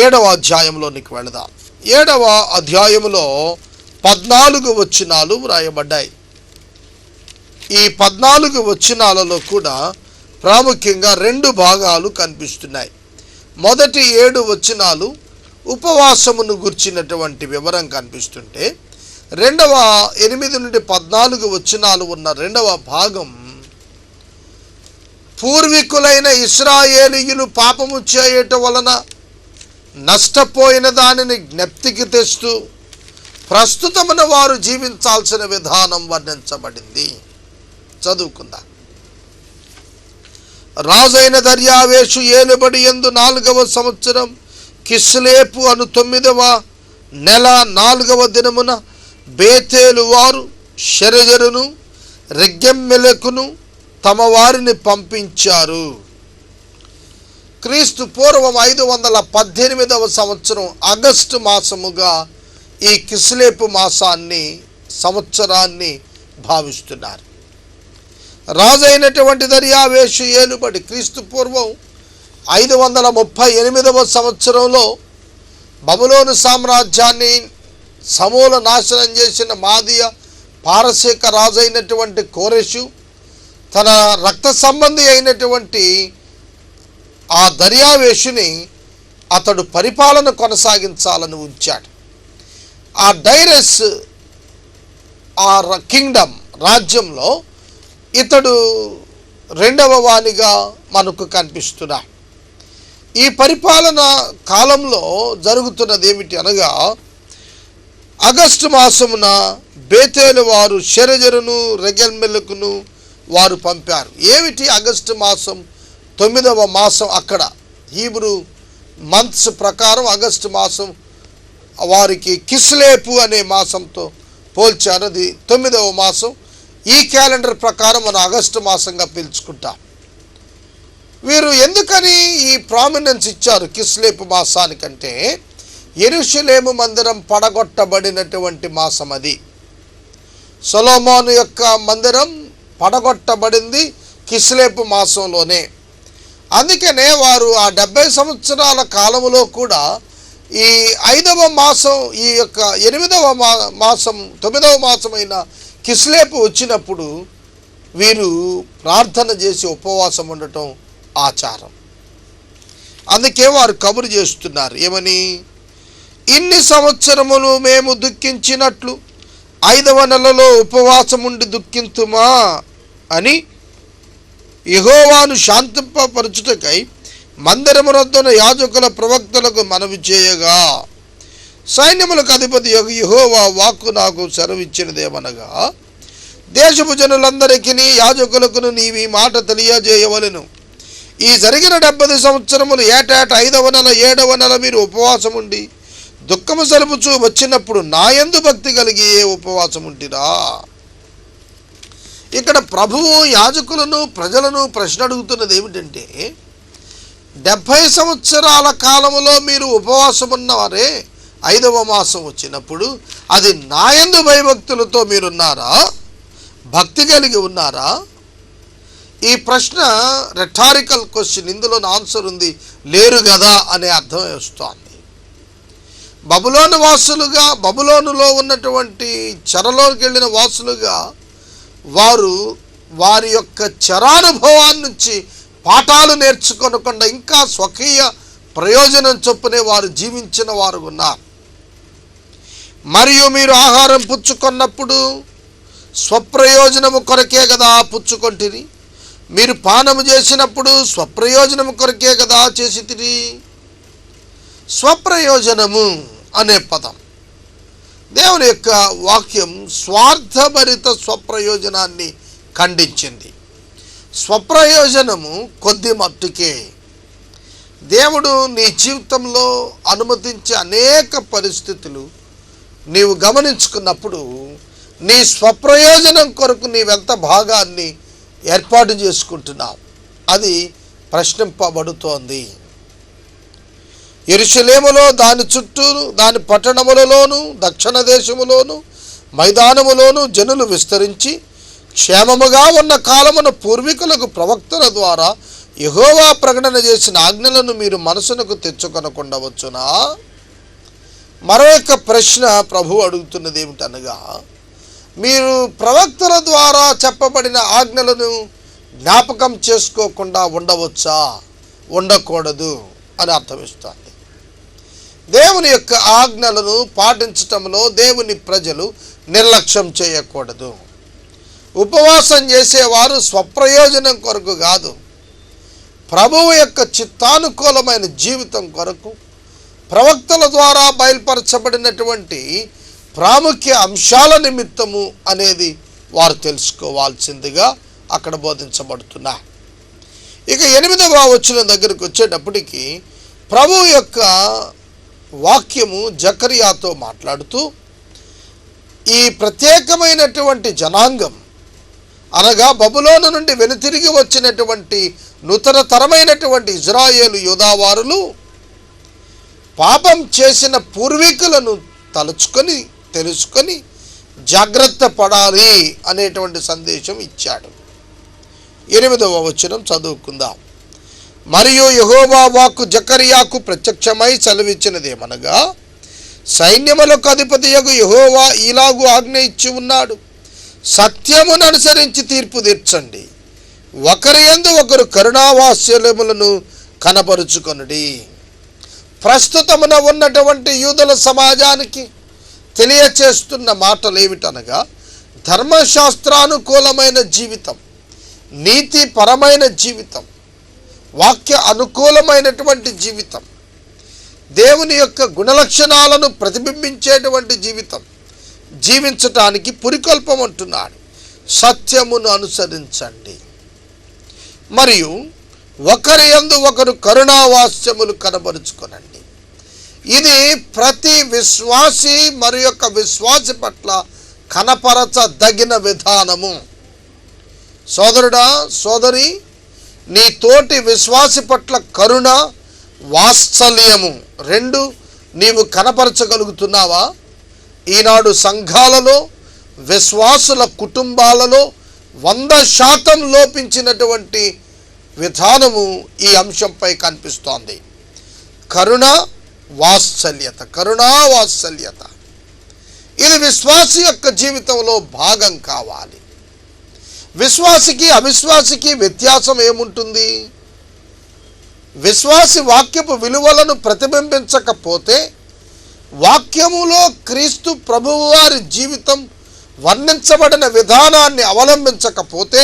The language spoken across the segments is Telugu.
7వ అధ్యాయంలోనికి వెళదాం. 7వ అధ్యాయములో 14 వచనాలు వ్రాయబడ్డాయి. ఈ 14 వచనాలలో కూడా ప్రాముఖ్యంగా 2 భాగాలు కనిపిస్తున్నాయి. మొదటి 7 వచనాలు ఉపవాసమును గుర్చినటువంటి వివరం కనిపిస్తుంటే, 8 నుండి 14 వచనాలు ఉన్న 2వ భాగం పూర్వీకులైన ఇశ్రాయేలీయులు పాపము చేయటం వలన నష్టపోయిన దానిని జ్ఞప్తికి తెస్తూ ప్రస్తుతమున వారు జీవించాల్సిన విధానం వర్ణించబడింది. చదువుకుందాం. రాజైన దర్యావేషు ఏలుబడి యందు 4వ సంవత్సరం కిస్లేపు అను 9వ నెల 4వ దినమున బేతేలు వారు షెరెజరును రెగ్గెమ్మెలెకును తమ వారిని పంపించారు. క్రీస్తు పూర్వం 518వ సంవత్సరం ఆగస్టు మాసముగా ఈ కిస్లేపు సంవత్సరాన్ని భావిస్తున్నారు. రాజైనటువంటి దర్యావేషు ఏలుబడి క్రీస్తు పూర్వం 538వ సంవత్సరంలో బబులోను సామ్రాజ్యాన్ని సమూల నాశనం చేసిన మాదియ పారసీక రాజైనటువంటి కోరెషు తన రక్త సంబంధి అయినటువంటి ఆ దర్యావేషుని అతడు పరిపాలన కొనసాగించాలని ఉంచాడు. ఆ డైరెస్ ఆ కింగ్డమ్ రాజ్యంలో ఇతడు 2వ వానిగా మనకు కనిపిస్తున్నాడు. ఈ పరిపాలన కాలంలో జరుగుతున్నది ఏమిటి అనగా, ఆగస్టు మాసమున బేతేలు వారు షెరెజరును రెగెల్మెలకును వారు పంపారు. ఏమిటి ఆగస్టు మాసం 9వ మాసం? అక్కడ హీబ్రూ మంత్స్ ప్రకారం ఆగస్టు మాసం వారికి కిస్లేపు అనే మాసంతో పోల్చారు. అది 9వ మాసం. ఈ క్యాలెండర్ ప్రకారం మనం ఆగస్టు మాసంగా పిలుచుకుంటాం. వీరు ఎందుకని ఈ ప్రామినెన్స్ ఇచ్చారు కిస్లేపు మాసానికంటే, యెరూషలేము మందిరం పడగొట్టబడినటువంటి మాసం అది. సొలొమోను యొక్క మందిరం పడగొట్టబడింది కిస్లేపు మాసంలోనే. అందుకనే వారు ఆ 70 సంవత్సరాల కాలంలో కూడా ఈ 5వ మాసం, ఈ యొక్క 8వ మాసం 9వ మాసమైన కిస్లేపు వచ్చినప్పుడు వీరు ప్రార్థన చేసి ఉపవాసం ఉండటం ఆచారం. అందుకే వారు కబురు చేస్తున్నారు ఏమని, ఇన్ని సంవత్సరములు మేము దుఃఖించినట్లు 5వ నెలలో ఉపవాసముండి దుఃఖింతుమా అని యెహోవాను శాంతింపపరచుటకై మందిరమునొద్దన యాజకుల ప్రవక్తలకు మనవి చేయగా, సైన్యములకు అధిపతి యెహోవా వాక్కు నాకు సెలవిచ్చినదేమనగా, దేశపు జనులందరికీ యాజకులకును నీవి మాట తెలియజేయవలెను. ఈ జరిగిన 70 సంవత్సరములు ఏటేటా 5వ నెల 7వ నెల మీరు ఉపవాసం ఉండి దుఃఖము సలుపుచూ వచ్చినప్పుడు నా యందు భక్తి కలిగి ఏ ఉపవాసం ఉంటిరా. ఇక్కడ ప్రభువు యాజకులను ప్రజలను ప్రశ్న అడుగుతున్నది ఏమిటంటే, 70 సంవత్సరాల కాలములో మీరు ఉపవాసం ఉన్నవారే 5వ మాసం వచ్చినప్పుడు అది నా యందు భయభక్తులతో మీరున్నారా, భక్తి కలిగి ఉన్నారా? ఈ ప్రశ్న రెటారికల్ క్వశ్చన్. ఇందులో ఆన్సర్ ఉంది, లేరు కదా అనే అర్థం వస్తోంది. బబులోను వాసులుగా, బబులోనులో ఉన్నటువంటి చెరలోకి వెళ్ళిన వాసులుగా వారు వారి యొక్క చెరానుభవాన్ని నుంచి పాఠాలు నేర్చుకొనకుండా ఇంకా స్వకీయ ప్రయోజనం చొప్పునే వారు జీవించిన వారు ఉన్నారు. మరియు మీరు ఆహారం పుచ్చుకున్నప్పుడు స్వప్రయోజనము కొరకే కదా పుచ్చుకొంటిరి, మీరు పానము చేసినప్పుడు స్వప్రయోజనము కొరకే కదా చేసితిరి. స్వప్రయోజనము అనే పదం, దేవుని యొక్క వాక్యం స్వార్థభరిత స్వప్రయోజనాన్ని ఖండించింది. స్వప్రయోజనము కొద్ది మట్టుకే. దేవుడు నీ జీవితంలో అనుమతించే అనేక పరిస్థితులు నీవు గమనించుకున్నప్పుడు నీ స్వప్రయోజనం కొరకు నీవెంత భాగాన్ని ఏర్పాటు చేసుకుంటున్నావు అది ప్రశ్నింపబడుతోంది. యెరూషలేములో దాని చుట్టూ దాని పట్టణములలోను దక్షిణ దేశములోను మైదానములోను జనులు విస్తరించి క్షేమముగా ఉన్న కాలమున పూర్వీకులకు ప్రవక్తల ద్వారా యెహోవా ప్రకటన చేసిన ఆజ్ఞలను మీరు మనసునకు తెచ్చుకొనకుండా వచ్చునా? మరొక ప్రశ్న ప్రభు అడుగుతున్నది ఏమిటనగా, మీరు ప్రవక్తల ద్వారా చెప్పబడిన ఆజ్ఞలను జ్ఞాపకం చేసుకోకుండా ఉండవచ్చా? ఉండకూడదు అని అర్థమిస్తుంది. దేవుని యొక్క ఆజ్ఞలను పాటించటంలో దేవుని ప్రజలు నిర్లక్ష్యం చేయకూడదు. ఉపవాసం చేసేవారు స్వప్రయోజనం కొరకు కాదు, ప్రభువు యొక్క చిత్తానుకూలమైన జీవితం కొరకు ప్రవక్తల ద్వారా బయలుపరచబడినటువంటి ప్రాముఖ్య అంశాల నిమిత్తము అనేది వారు తెలుసుకోవాల్సిందిగా అక్కడ బోధించబడుతున్నారు. ఇక 8వ వచనం దగ్గరికి వచ్చేటప్పటికి ప్రభు యొక్క వాక్యము జకర్యాతో మాట్లాడుతూ, ఈ ప్రత్యేకమైనటువంటి జనాంగం అనగా బబులోను నుండి వెనుతిరిగి వచ్చినటువంటి నూతన తరమైనటువంటి ఇజ్రాయేలు యూదావారులు పాపం చేసిన పూర్వీకులను తలుచుకొని తెలుసుకొని జాగ్రత్త పడాలి అనేటువంటి సందేశం ఇచ్చాడు. 8వ వచనం చదువుకుందాం. మరియు యెహోవా వాక్కు జకర్యాకు ప్రత్యక్షమై సెలవిచ్చినదేమనగా, సైన్యములకు అధిపతియగు యెహోవా ఇలాగు ఆజ్ఞ ఇచ్చి ఉన్నాడు, సత్యమును అనుసరించి తీర్పు తీర్చండి, ఒకరి యందు ఒకరు కరుణావాత్సల్యములను కనపరుచుకొనుడి. ప్రస్తుతమున ఉన్నటువంటి యూదుల సమాజానికి తెలియచేస్తున్న మాటలు ఏమిటనగా, ధర్మశాస్త్రానుకూలమైన జీవితం, నీతిపరమైన జీవితం, వాక్య అనుకూలమైనటువంటి జీవితం, దేవుని యొక్క గుణలక్షణాలను ప్రతిబింబించేటువంటి జీవితం జీవించటానికి పురికొల్పం అంటున్నాడు. సత్యమును అనుసరించండి, మరియు ఒకరి యందు ఒకరు కరుణావాస్యములు కనబరుచుకొనండి. ఇది ప్రతి విశ్వాసి మరి యొక్క విశ్వాసి పట్ల కనపరచదగిన విధానము. సోదరుడా, సోదరి, నీ తోటి విశ్వాసి పట్ల కరుణ, వాత్సల్యము రెండు నీవు కనపరచగలుగుతున్నావా? ఈనాడు సంఘాలలో, విశ్వాసుల కుటుంబాలలో 100% లోపించినటువంటి విధానము ఈ అంశంపై కనిపిస్తోంది. కరుణ, వాత్సల్యత, కరుణా వాత్సల్యత ఇది విశ్వాసి యొక్క జీవితంలో భాగం కావాలి. విశ్వాసికి అవిశ్వాసికి వ్యత్యాసం ఏముంటుంది? విశ్వాసి వాక్యపు విలువలను ప్రతిబింబించకపోతే, వాక్యములో క్రీస్తు ప్రభువు వారి జీవితం వర్ణించబడిన విధానాన్ని అవలంబించకపోతే,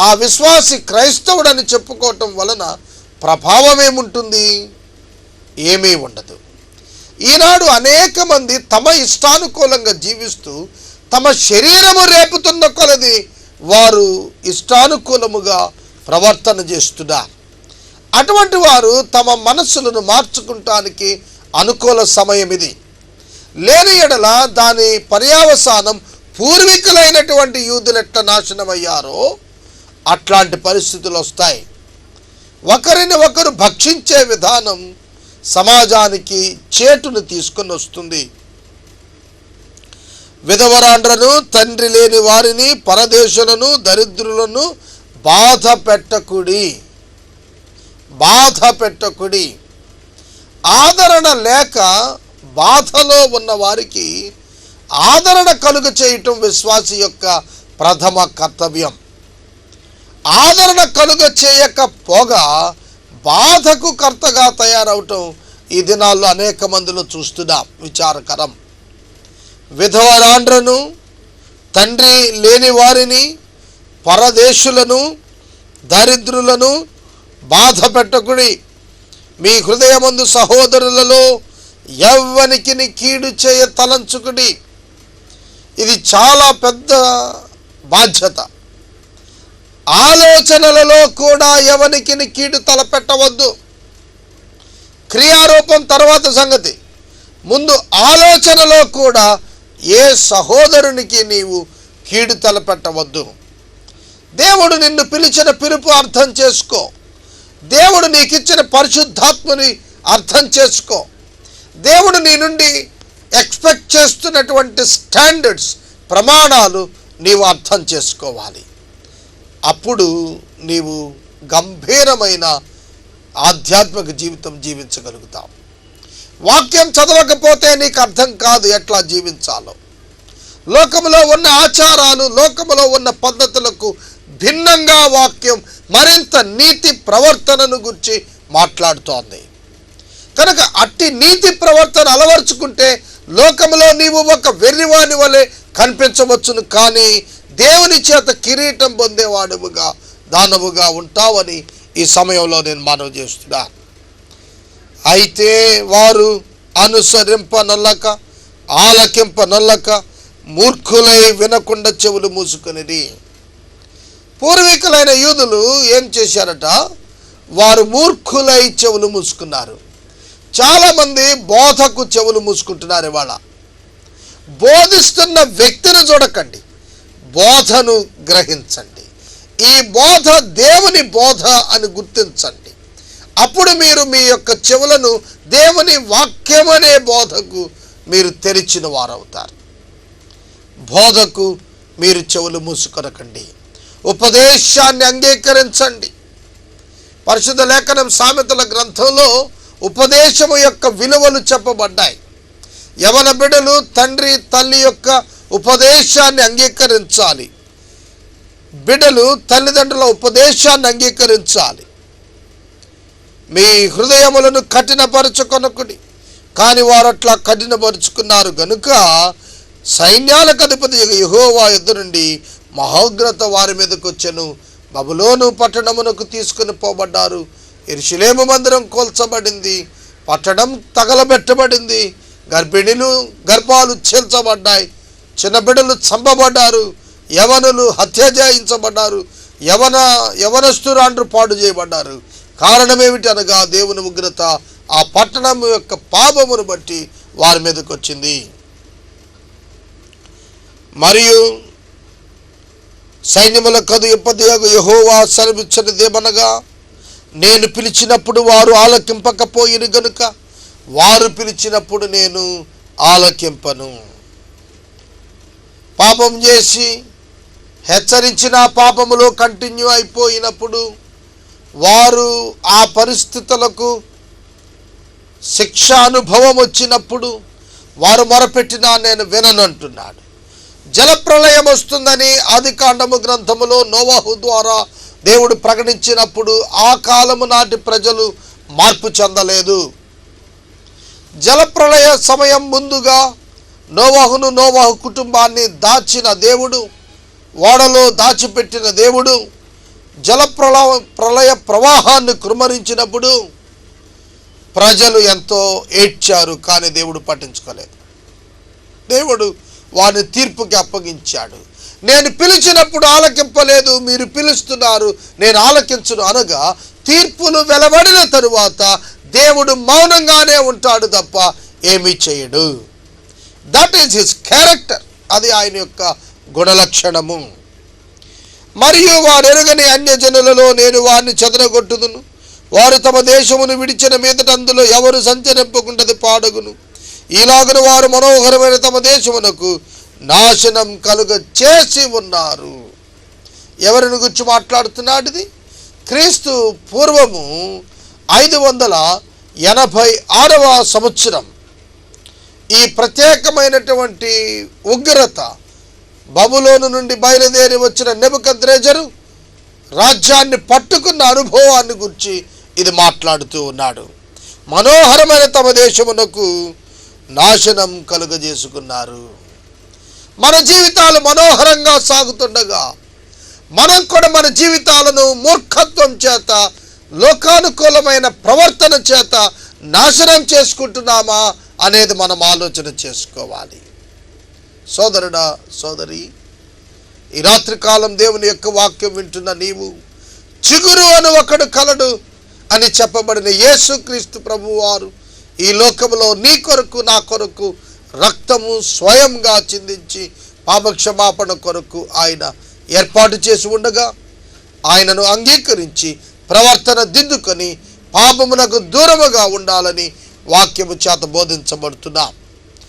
ఆ విశ్వాసి క్రైస్తవుడని చెప్పుకోవటం వలన ప్రభావం ఏముంటుంది? ఏమీ ఉండదు. ఈనాడు అనేక మంది తమ ఇష్టానుకూలంగా జీవిస్తూ తమ శరీరము రేపుతున్న కొలది వారు ఇష్టానుకూలముగా ప్రవర్తన చేస్తున్నారు. అటువంటి వారు తమ మనస్సులను మార్చుకుంటానికి అనుకూల సమయం ఇది. లేని ఎడల దాని పర్యావసానం పూర్వీకులైనటువంటి యూదులెట్ల నాశనమయ్యారో అట్లాంటి పరిస్థితులు వస్తాయి. ఒకరిని ఒకరు భక్షించే విధానం సమాజానికి చేటును తీసుకొని వస్తుంది. విధవరాండ్రను, తండ్రి లేని వారిని, పరదేశులను, దరిద్రులను బాధ పెట్టకుడి. ఆదరణ లేక బాధలో ఉన్న వారికి ఆదరణ కలుగ చేయటం విశ్వాసి యొక్క ప్రథమ కర్తవ్యం. ఆదరణ కలుగ చేయకపోగా బాధకు కర్తగా తయారవటం ఈ దినాల్లో అనేక మందిలో చూస్తున్నాం. విచారకరం. విధవరాండ్రను, తండ్రి లేని వారిని, పరదేశులను, దరిద్రులను బాధ పెట్టకుడి. మీ హృదయమందు సహోదరులలో ఎవ్వనికి కీడు చేయ తలంచుకుడి. ఇది చాలా పెద్ద బాధ్యత. ఆలోచనలలో కూడా ఎవనికి కీడు తలపెట్టవద్దు. క్రియారూపం తర్వాత సంగతి. ముందు ఆలోచనలో కూడా ఏ సహోదరునికి నీవు కీడు తలపెట్టవద్దు. దేవుడు నిన్ను పిలిచిన పిలుపు అర్థం చేసుకో. దేవుడు నీకిచ్చిన పరిశుద్ధాత్మని అర్థం చేసుకో. దేవుడు నీ నుండి ఎక్స్పెక్ట్ చేస్తున్నటువంటి స్టాండర్డ్స్, ప్రమాణాలు నీవు అర్థం చేసుకోవాలి. అప్పుడు నీవు గంభీరమైన ఆధ్యాత్మిక జీవితం జీవించగలుగుతాం. వాక్యం చదవకపోతే నీకు అర్థం కాదు ఎట్లా జీవించాలో. లోకములో ఉన్న ఆచారాలు, లోకములో ఉన్న పద్ధతులకు భిన్నంగా వాక్యం మరింత నీతి ప్రవర్తనను గురించి మాట్లాడుతోంది. కనుక అట్టి నీతి ప్రవర్తన అలవర్చుకుంటే లోకములో నీవు ఒక వెర్రివాని వలె కనిపించవచ్చును, కానీ దేవుని చేత కిరీటం పొందేవాడుగా దానవుగా ఉంటావని ఈ సమయంలో నేను మనవి చేస్తున్నా. అయితే వారు అనుసరింపనొల్లక ఆలకింపనొల్లక మూర్ఖులై వినకుండా చెవులు మూసుకునిది. పూర్వీకులైన యూదులు ఏం చేశారట? వారు మూర్ఖులై చెవులు మూసుకున్నారు. చాలామంది బోధకు చెవులు మూసుకుంటున్నారు. ఇవాళ బోధిస్తున్న వ్యక్తిని చూడకండి, బోధను గ్రహించండి. ఈ బోధ దేవుని బోధ అని గుర్తించండి. అప్పుడు మీరు మీ యొక్క చెవులను దేవుని వాక్యమనే బోధకు మీరు తెరిచిన వారవుతారు. బోధకు మీరు చెవులు మూసుకొనకండి, ఉపదేశాన్ని అంగీకరించండి. పరిశుద్ధ లేఖనం సామెతల గ్రంథంలో ఉపదేశము యొక్క విలువలు చెప్పబడ్డాయి. యవన బిడ్డలు తండ్రి తల్లి యొక్క ఉపదేశాన్ని అంగీకరించాలి. బిడ్డలు తల్లిదండ్రుల ఉపదేశాన్ని అంగీకరించాలి. మీ హృదయములను కఠినపరచుకొనకుడి, కానీ వారు అట్లా కఠినపరుచుకున్నారు గనుక సైన్యాలకు అధిపతి యెహోవా యుద్ధ నుండి మహోగ్రత వారి మీదకు వచ్చెను. బబులోను పట్టణమునకు తీసుకుని పోబడ్డారు. యెరూషలేము మందిరం కూల్చబడింది, పట్టణం తగలబెట్టబడింది. గర్భాలు చీల్చబడ్డాయి, చిన్న బిడ్డలు చంపబడ్డారు, యవనులు హత్య చేయించబడ్డారు, యవనస్తురాండ్రు పాడు చేయబడ్డారు. కారణం ఏమిటనగా దేవుని ఉగ్రత ఆ పట్టణం యొక్క పాపమును బట్టి వారి మీదకి వచ్చింది. మరియు సైన్యములకు అధిపతియగు యెహోవా సెలవిచ్చినదేమనగా, నేను పిలిచినప్పుడు వారు ఆలకింపకపోయిన గనుక వారు పిలిచినప్పుడు నేను ఆలకింపను. పాపం చేసి హెచ్చరించిన పాపములో కంటిన్యూ అయిపోయినప్పుడు, వారు ఆ పరిస్థితులకు శిక్ష అనుభవం వచ్చినప్పుడు వారు మొరపెట్టినా నేను విననంటున్నాడు. జలప్రళయం వస్తుందని ఆదికాండము గ్రంథములో నోవహు ద్వారా దేవుడు ప్రకటించినప్పుడు ఆ కాలము నాటి ప్రజలు మార్పు చెందలేదు. జలప్రళయ సమయం ముందుగా నోవహు కుటుంబాన్ని దాచిన దేవుడు, ఓడలో దాచిపెట్టిన దేవుడు, ప్రళయ ప్రవాహాన్ని కుమ్మరించినప్పుడు ప్రజలు ఎంతో ఏడ్చారు, కానీ దేవుడు పట్టించుకోలేదు. దేవుడు వారిని తీర్పుకి అప్పగించాడు. నేను పిలిచినప్పుడు ఆలకింపలేదు, మీరు పిలుస్తున్నారు నేను ఆలకించును అనగా తీర్పులు వెలువడిన తరువాత దేవుడు మౌనంగానే ఉంటాడు తప్ప ఏమీ చేయడు. దట్ ఈజ్ హిస్ క్యారెక్టర్, అది ఆయన యొక్క గుణలక్షణము. మరియు వారు ఎరుగని అన్యజనులలో నేను వారిని చెదరగొట్టుదును. వారు తమ దేశమును విడిచిన మీదట అందులో ఎవరు సంచరింపకుండది పాడగును. ఈలాగున వారు మనోహరమైన తమ దేశమునకు నాశనం కలుగ చేసి ఉన్నారు. ఎవరిని గురించి మాట్లాడుతున్నాడు? ఇది క్రీస్తు పూర్వము 586వ సంవత్సరం. ఈ ప్రత్యేకమైనటువంటి ఉగ్రత బబులోను నుండి బయలుదేరి వచ్చిన నెబుకద్రెజరు రాజ్యాన్ని పట్టుకున్న అనుభవాన్ని గురించి ఇది మాట్లాడుతూ ఉన్నాడు. మనోహరమైన తమ దేశమునకు నాశనం కలుగజేసుకున్నారు. మన జీవితాలు మనోహరంగా సాగుతుండగా మనం కూడా మన జీవితాలను మూర్ఖత్వం చేత, లోకానుకూలమైన ప్రవర్తన చేత నాశనం చేసుకుంటున్నామా అనేది మనం ఆలోచన చేసుకోవాలి. సోదరుడా, సోదరి, ఈ రాత్రికాలం దేవుని యొక్క వాక్యం వింటున్న నీవు, చిగురు అని ఒకడు కలడు అని చెప్పబడిన యేసుక్రీస్తు ప్రభువారు ఈ లోకములో నీ కొరకు నా కొరకు రక్తము స్వయంగా చిందించి పాపక్షమాపణ కొరకు ఆయన ఏర్పాటు చేసి ఉండగా ఆయనను అంగీకరించి ప్రవర్తన దిద్దుకొని పాపమునకు దూరముగా ఉండాలని వాక్యము చేత బోధించబడుతున్నాం.